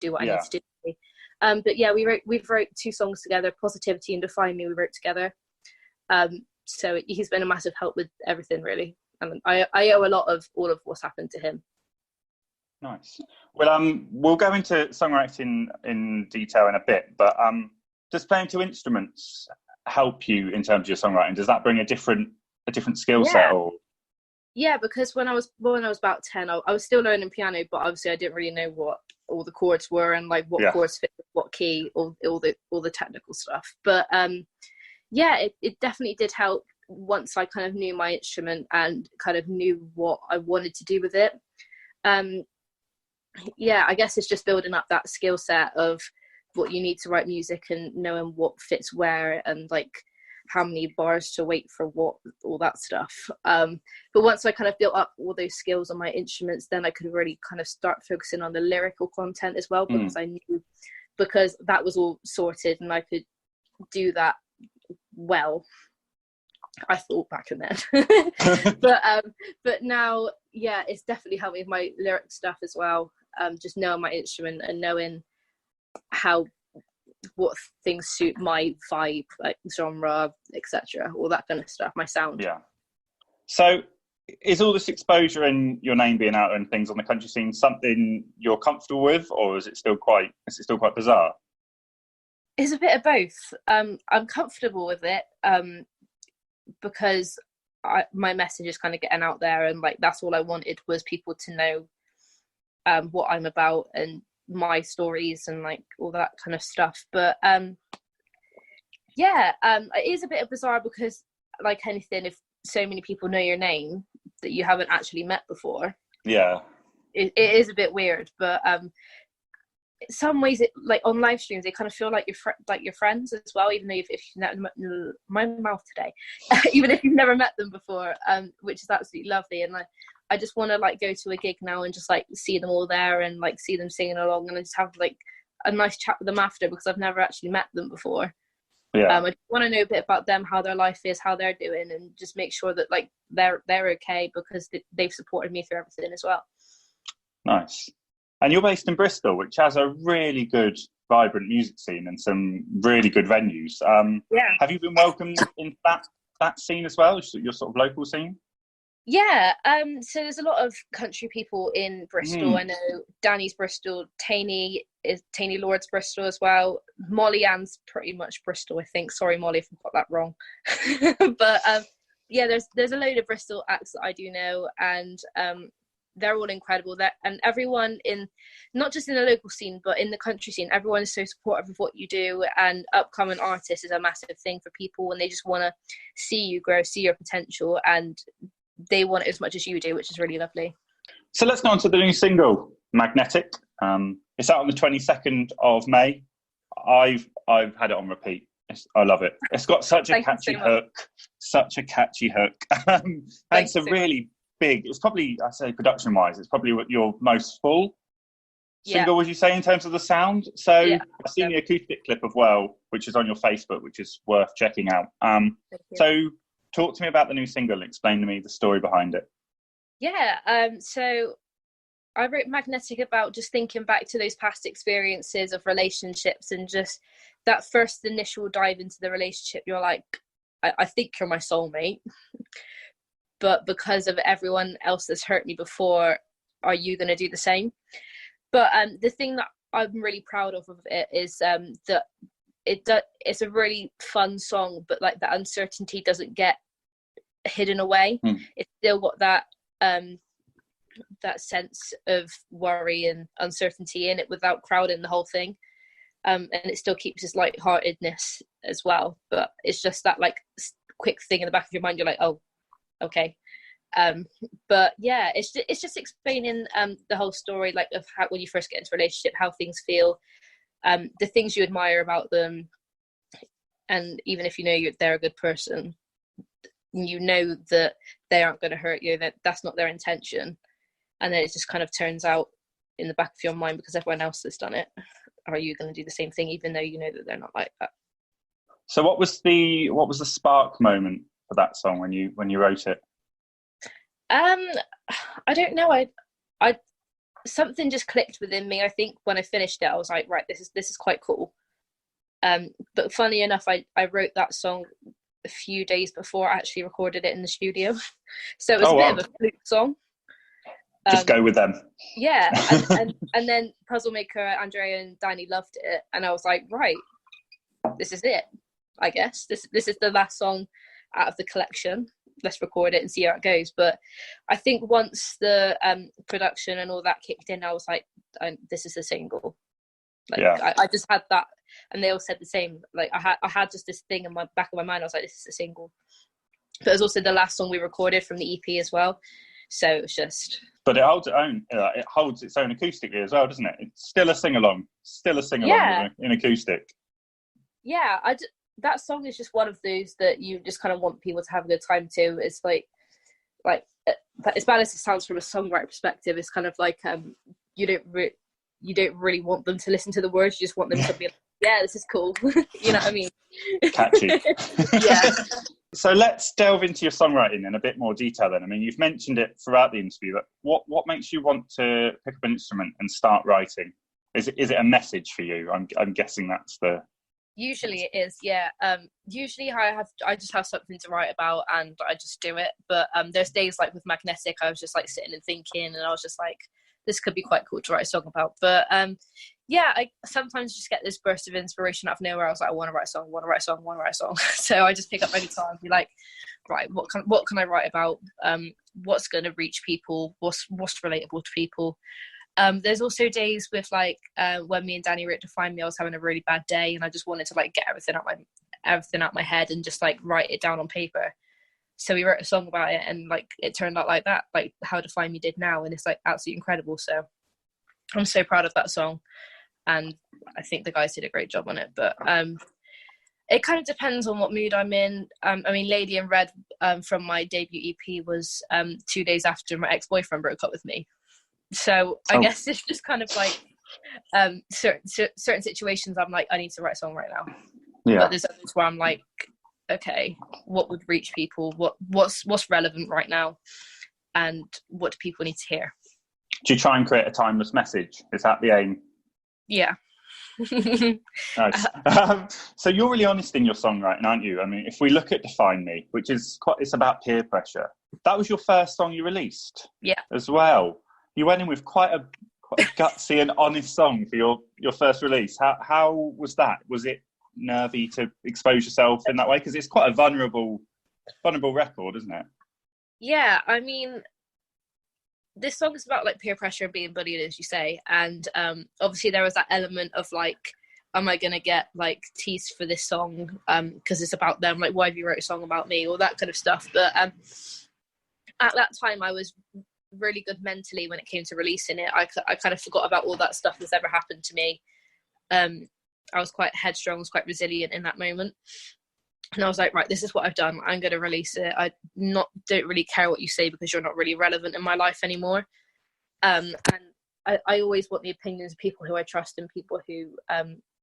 do what I need Yeah. to do. But yeah, we've wrote 2 songs together, Positivity and Define Me, we wrote together. So he's been a massive help with everything, really. I owe a lot of all of what's happened to him. Nice. Well, we'll go into songwriting in detail in a bit, but does playing 2 instruments help you in terms of your songwriting? Does that bring a different skill set? Or yeah, because when I was about 10, I was still learning piano, but obviously I didn't really know what all the chords were and like what chords fit with what key, all the technical stuff. But yeah, it definitely did help once I kind of knew my instrument and kind of knew what I wanted to do with it. Yeah, I guess it's just building up that skill set of what you need to write music and knowing what fits where and like how many bars to wait for what, all that stuff. But once I kind of built up all those skills on my instruments, then I could really kind of start focusing on the lyrical content as well, because I knew, because that was all sorted and I could do that well, I thought back then. But now, yeah, it's definitely helped me with my lyric stuff as well. Just knowing my instrument and knowing what things suit my vibe, like genre, etc., all that kind of stuff, my sound. Yeah. So is all this exposure and your name being out and things on the country scene something you're comfortable with, or is it still quite bizarre? It's a bit of both. I'm comfortable with it because my message is kind of getting out there, and like that's all I wanted was people to know what I'm about and my stories and like all that kind of stuff. But yeah, it is a bit bizarre because, like anything, if so many people know your name that you haven't actually met before, it is a bit weird. But in some ways, it, like on live streams, they kind of feel like your friends as well, even though if you've never met, my mouth today, even if you've never met them before, which is absolutely lovely. And I just want to like go to a gig now and just like see them all there and like see them singing along and just have like a nice chat with them after, because I've never actually met them before. I just want to know a bit about them, how their life is, how they're doing, and just make sure that like they're okay, because they've supported me through everything as well. Nice. And you're based in Bristol, which has a really good, vibrant music scene and some really good venues. Have you been welcomed in that scene as well, your sort of local scene? Yeah, so there's a lot of country people in Bristol. I know Danny's Bristol, Taney Lord's Bristol as well. Molly Ann's pretty much Bristol, I think. Sorry, Molly, if I've got that wrong. But yeah, there's a load of Bristol acts that I do know, and they're all incredible. And everyone not just in the local scene, but in the country scene, everyone is so supportive of what you do. And upcoming artists is a massive thing for people, and they just want to see you grow, see your potential, and they want it as much as you do, which is really lovely. So let's go on to the new single, Magnetic. It's out on the 22nd of May. I've had it on repeat. I love it. It's got such a catchy hook. And it's a really big, it's probably, I say production-wise, it's probably your most full single, would you say, in terms of the sound? So I've seen the acoustic clip of Well, which is on your Facebook, which is worth checking out. So talk to me about the new single and explain to me the story behind it. So I wrote Magnetic about just thinking back to those past experiences of relationships, and just that first initial dive into the relationship. You're like, I think you're my soulmate, but because of everyone else that's hurt me before, are you going to do the same? But the thing that I'm really proud of it is that it's a really fun song, but like the uncertainty doesn't get hidden away. It's still got that sense of worry and uncertainty in it without crowding the whole thing, and it still keeps its lightheartedness as well. But it's just that like quick thing in the back of your mind. You're like, oh, okay. But yeah, it's just explaining the whole story, like of how when you first get into a relationship, how things feel, the things you admire about them, and even if you know they're a good person, you know that they aren't going to hurt you, that's not their intention, and then it just kind of turns out in the back of your mind, because everyone else has done it, are you going to do the same thing even though you know that they're not like that? So what was the spark moment for that song when you wrote it? I don't know. something just clicked within me. I think when I finished it, I was like, right, this is quite cool. But funny enough, I wrote that song a few days before I actually recorded it in the studio. So it was a bit of a fluke song. Just go with them. Yeah. And then Puzzle Maker, Andrea and Danny loved it. And I was like, right, this is it, I guess. This is the last song out of the collection. Let's record it and see how it goes. But I think once the production and all that kicked in, I was like, this is a single. Like, yeah. I just had that, and they all said the same. Like I had just this thing in my back of my mind. I was like, this is a single. But it was also the last song we recorded from the EP as well. So it was just. But it holds its own. It holds its own acoustically as well, doesn't it? It's still a sing along. In acoustic. Yeah, that song is just one of those that you just kind of want people to have a good time to. It's like as bad as it sounds from a songwriter perspective, it's kind of like you don't really want them to listen to the words. You just want them to be like, yeah, this is cool. You know what I mean? Catchy. Yeah. So let's delve into your songwriting in a bit more detail then. I mean, you've mentioned it throughout the interview, but what makes you want to pick up an instrument and start writing? Is it a message for you? I'm guessing that's the... Usually it is, yeah. Usually I just have something to write about and I just do it. But there's days like with Magnetic, I was just like sitting and thinking, and I was just like, this could be quite cool to write a song about. But yeah, I sometimes just get this burst of inspiration out of nowhere. I was like, I want to write a song. So I just pick up any time and be like, right, what can I write about? What's going to reach people? What's relatable to people? There's also days with like when me and Danny wrote Define Me, I was having a really bad day and I just wanted to like get everything out my head and just like write it down on paper. So we wrote a song about it, and like it turned out like that, like how Define Me did now, and it's like absolutely incredible. So I'm so proud of that song, and I think the guys did a great job on it. But it kind of depends on what mood I'm in. I mean, Lady in Red from my debut EP was 2 days after my ex-boyfriend broke up with me. So I guess it's just kind of like certain situations I'm like, I need to write a song right now. Yeah. But there's others where I'm like, okay, what would reach people? What's relevant right now? And what do people need to hear? Do you try and create a timeless message? Is that the aim? Yeah. Nice. So you're really honest in your songwriting, aren't you? I mean, if we look at Define Me, which is it's about peer pressure. That was your first song you released. Yeah. As well. You went in with quite a gutsy and honest song for your first release. How was that? Was it nervy to expose yourself in that way? Because it's quite a vulnerable record, isn't it? Yeah, I mean, this song is about like peer pressure and being bullied, as you say, and obviously there was that element of like, am I gonna get like teased for this song because it's about them, like why have you wrote a song about me, all that kind of stuff. But at that time I was really good mentally when it came to releasing it. I kind of forgot about all that stuff that's ever happened to me. I was quite headstrong, was quite resilient in that moment. And I was like, right, this is what I've done. I'm going to release it. I don't really care what you say because you're not really relevant in my life anymore. And I always want the opinions of people who I trust and people who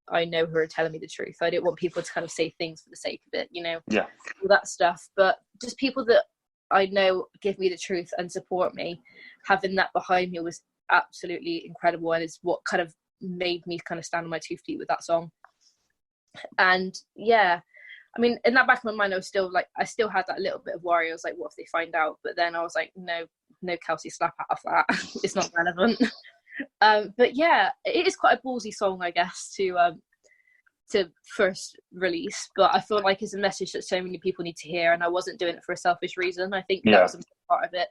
I know who are telling me the truth. I don't want people to kind of say things for the sake of it, you know, all that stuff. But just people that I know give me the truth and support me, having that behind me was absolutely incredible, and is what kind of made me kind of stand on my 2 feet with that song. And yeah, I mean, in that back of my mind, I still had that little bit of worry. I was like, what if they find out? But then I was like, no, Kelsey, slap out of that. It's not relevant. But yeah, it is quite a ballsy song, I guess, to first release, but I feel like it's a message that so many people need to hear, and I wasn't doing it for a selfish reason. I think that was a part of it.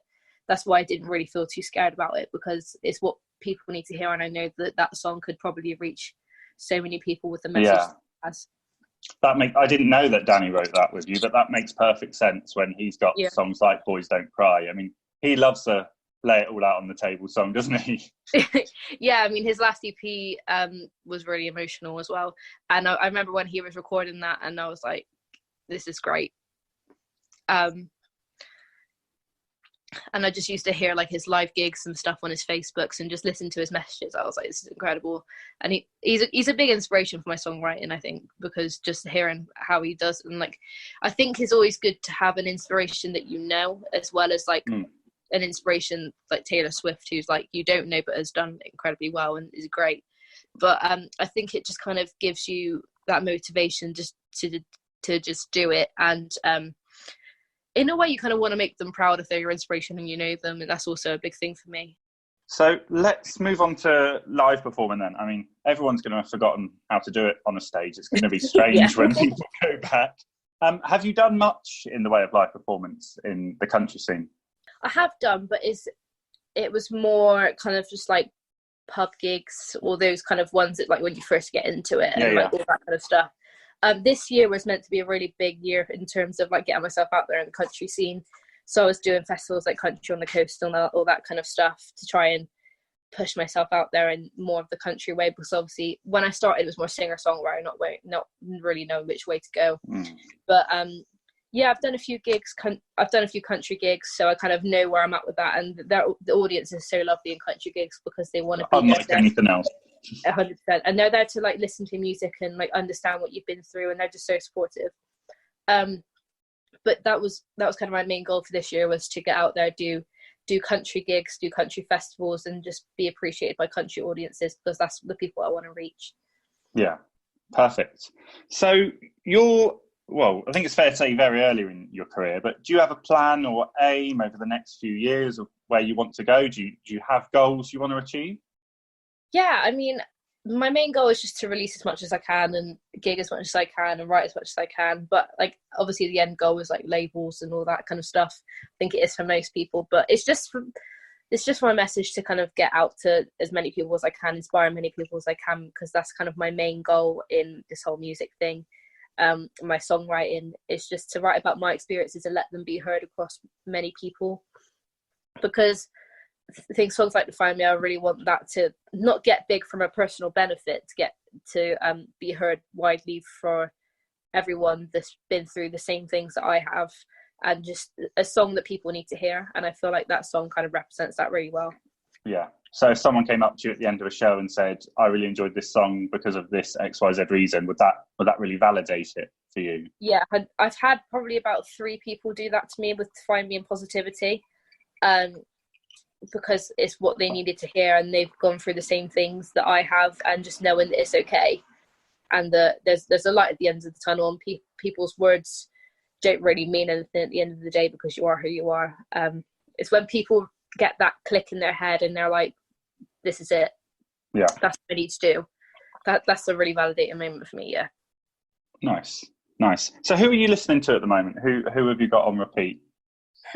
That's why I didn't really feel too scared about it, because it's what people need to hear, and I know that song could probably reach so many people with the message it has. I didn't know that Danny wrote that with you, but that makes perfect sense when he's got songs like Boys Don't Cry. I mean, he loves a lay it all out on the table song, doesn't he? Yeah, I mean, his last EP was really emotional as well. And I remember when he was recording that, and I was like, this is great. And I just used to hear like his live gigs and stuff on his Facebooks and just listen to his messages. I was like, this is incredible. And he's a big inspiration for my songwriting, I think, because just hearing how he does, and like, I think it's always good to have an inspiration that you know, as well as like an inspiration like Taylor Swift, who's like you don't know but has done incredibly well and is great. But I think it just kind of gives you that motivation just to just do it. And in a way, you kind of want to make them proud if they're your inspiration and you know them. And that's also a big thing for me. So let's move on to live performing then. I mean, everyone's going to have forgotten how to do it on a stage. It's going to be strange when people go back. Have you done much in the way of live performance in the country scene? I have done, but it was more kind of just like pub gigs, or those kind of ones that like when you first get into it and like all that kind of stuff. This year was meant to be a really big year in terms of like getting myself out there in the country scene. So I was doing festivals like Country on the Coast and all that kind of stuff to try and push myself out there in more of the country way, because obviously when I started it was more singer-songwriter, not really knowing which way to go. But I've done a few gigs. I've done a few country gigs, so I kind of know where I'm at with that. And the audience is so lovely in country gigs because they want to be unlike anything else. 100%, and they're there to like listen to music and like understand what you've been through, and they're just so supportive. But that was kind of my main goal for this year, was to get out there, do country gigs, do country festivals, and just be appreciated by country audiences, because that's the people I want to reach. Yeah, perfect. So I think it's fair to say very early in your career, but do you have a plan or aim over the next few years of where you want to go? Do you have goals you want to achieve? Yeah, I mean, my main goal is just to release as much as I can and gig as much as I can and write as much as I can. But like, obviously the end goal is like labels and all that kind of stuff. I think it is for most people, but it's just my message to kind of get out to as many people as I can, inspire many people as I can, because that's kind of my main goal in this whole music thing. My songwriting is just to write about my experiences and let them be heard across many people, because I think songs like Define Me, I really want that to not get big from a personal benefit, to get to be heard widely for everyone that's been through the same things that I have, and just a song that people need to hear. And I feel like that song kind of represents that really well. Yeah. So if someone came up to you at the end of a show and said, I really enjoyed this song because of this XYZ reason, would that really validate it for you? Yeah, I've had probably about 3 people do that to me with Find Me and Positivity, because it's what they needed to hear, and they've gone through the same things that I have, and just knowing that it's okay, and that there's a light at the end of the tunnel, and people's words don't really mean anything at the end of the day, because you are who you are. It's when people get that click in their head and they're like, this is it. Yeah. That's what I need to do. That's a really validating moment for me, yeah. Nice. So who are you listening to at the moment? Who have you got on repeat?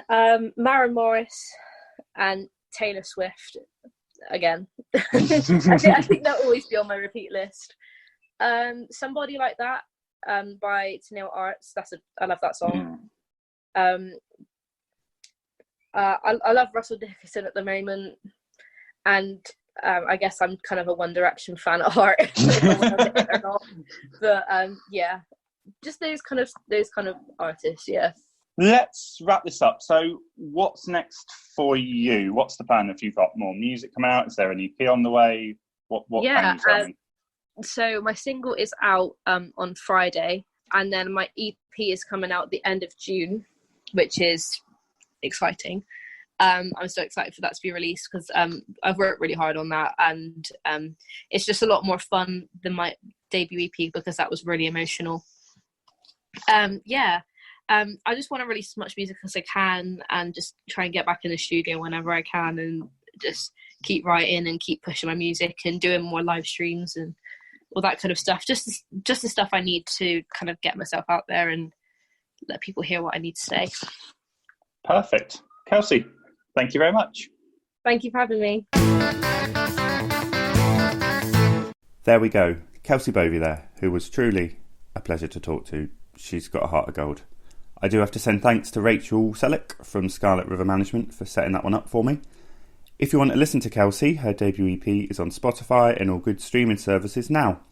Maren Morris and Taylor Swift again. I think they'll always be on my repeat list. Somebody Like That by Tenille Arts. I love that song. I love Russell Dickinson at the moment, and I guess I'm kind of a One Direction fan at heart, or not. But yeah, just those kind of artists. Yeah. Let's wrap this up. So what's next for you? What's the plan? Have you got more music come out? Is there an EP on the way? What can you tell me? So my single is out on Friday, and then my EP is coming out at the end of June, which is exciting. I'm so excited for that to be released, because I've worked really hard on that, and it's just a lot more fun than my debut EP, because that was really emotional. I just want to release as much music as I can, and just try and get back in the studio whenever I can, and just keep writing and keep pushing my music and doing more live streams and all that kind of stuff. Just the stuff I need to kind of get myself out there and let people hear what I need to say. Perfect. Kelsey, thank you very much. Thank you for having me. There we go. Kelsey Bovey there, who was truly a pleasure to talk to. She's got a heart of gold. I do have to send thanks to Rachel Selleck from Scarlet River Management for setting that one up for me. If you want to listen to Kelsey, her debut EP is on Spotify and all good streaming services now.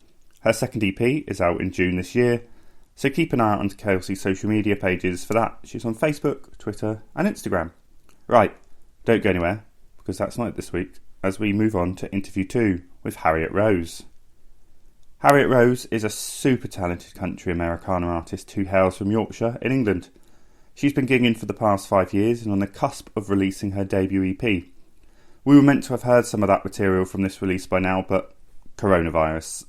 Her second EP is out in June this year, so keep an eye out on Kelsey's social media pages for that. She's on Facebook, Twitter and Instagram. Right, don't go anywhere, because that's not it this week, as we move on to interview 2 with Harriet Rose. Harriet Rose is a super talented country Americana artist who hails from Yorkshire in England. She's been gigging for the past 5 years and on the cusp of releasing her debut EP. We were meant to have heard some of that material from this release by now, but coronavirus.